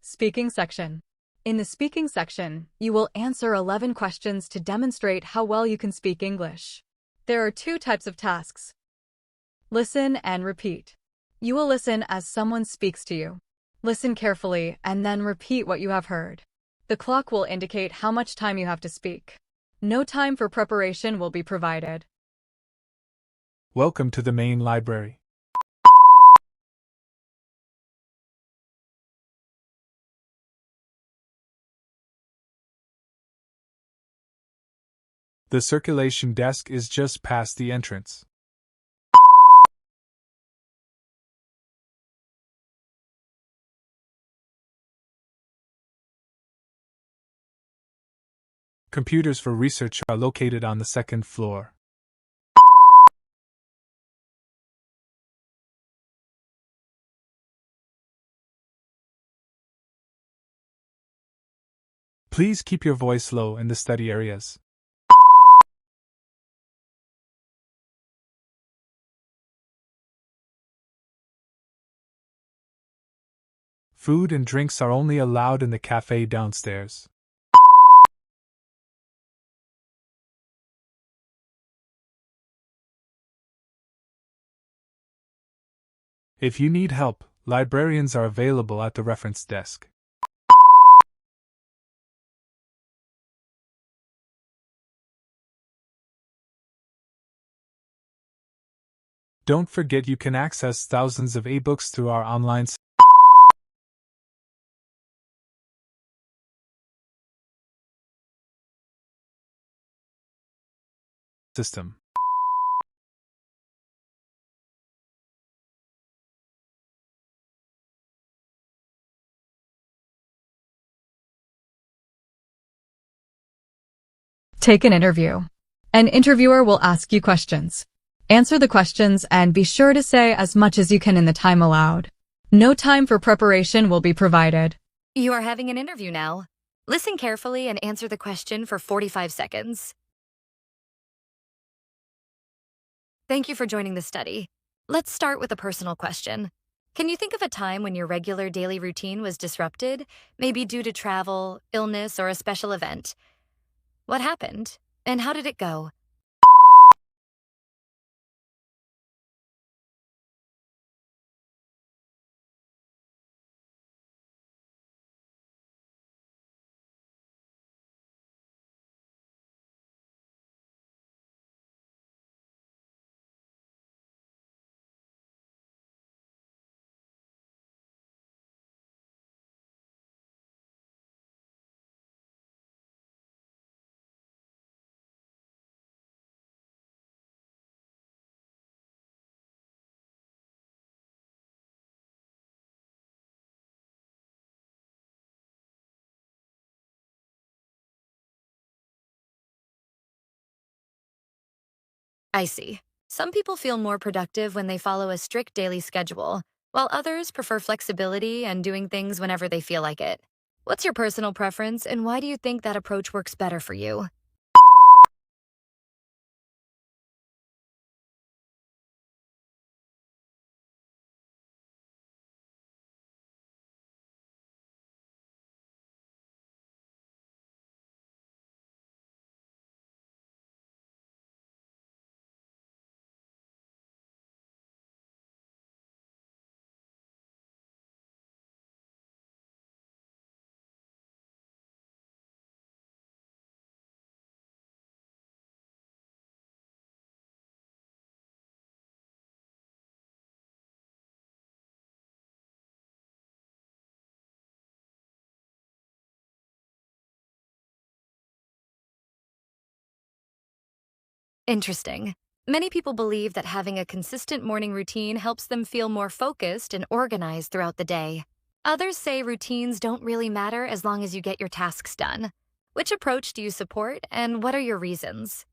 Speaking section. In the speaking section, you will answer 11 questions to demonstrate how well you can speak English. There are two types of tasks. Listen and repeat. You will listen as someone speaks to you. Listen carefully and then repeat what you have heard. The clock will indicate how much time you have to speak. No time for preparation will be provided. Welcome to the main library. The circulation desk is just past the entrance. Computers for research are located on the second floor. Please keep your voice low in the study areas. Food and drinks are only allowed in the cafe downstairs. If you need help, librarians are available at the reference desk. Don't forget you can access thousands of ebooks through our online system. Take an interview. An interviewer will ask you questions. Answer the questions and be sure to say as much as you can in the time allowed. No time for preparation will be provided. You are having an interview now. Listen carefully and answer the question for 45 seconds. Thank you for joining the study. Let's start with a personal question. Can you think of a time when your regular daily routine was disrupted, maybe due to travel, illness, or a special event? What happened, and how did it go? I see. Some people feel more productive when they follow a strict daily schedule, while others prefer flexibility and doing things whenever they feel like it. What's your personal preference, and why do you think that approach works better for you? Interesting. Many people believe that having a consistent morning routine helps them feel more focused and organized throughout the day. Others say routines don't really matter as long as you get your tasks done. Which approach do you support, and what are your reasons?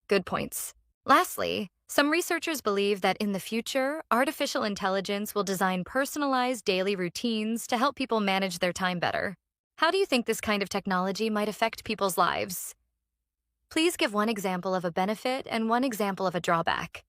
Good points. Lastly, some researchers believe that in the future, artificial intelligence will design personalized daily routines to help people manage their time better. How do you think this kind of technology might affect people's lives? Please give one example of a benefit and one example of a drawback.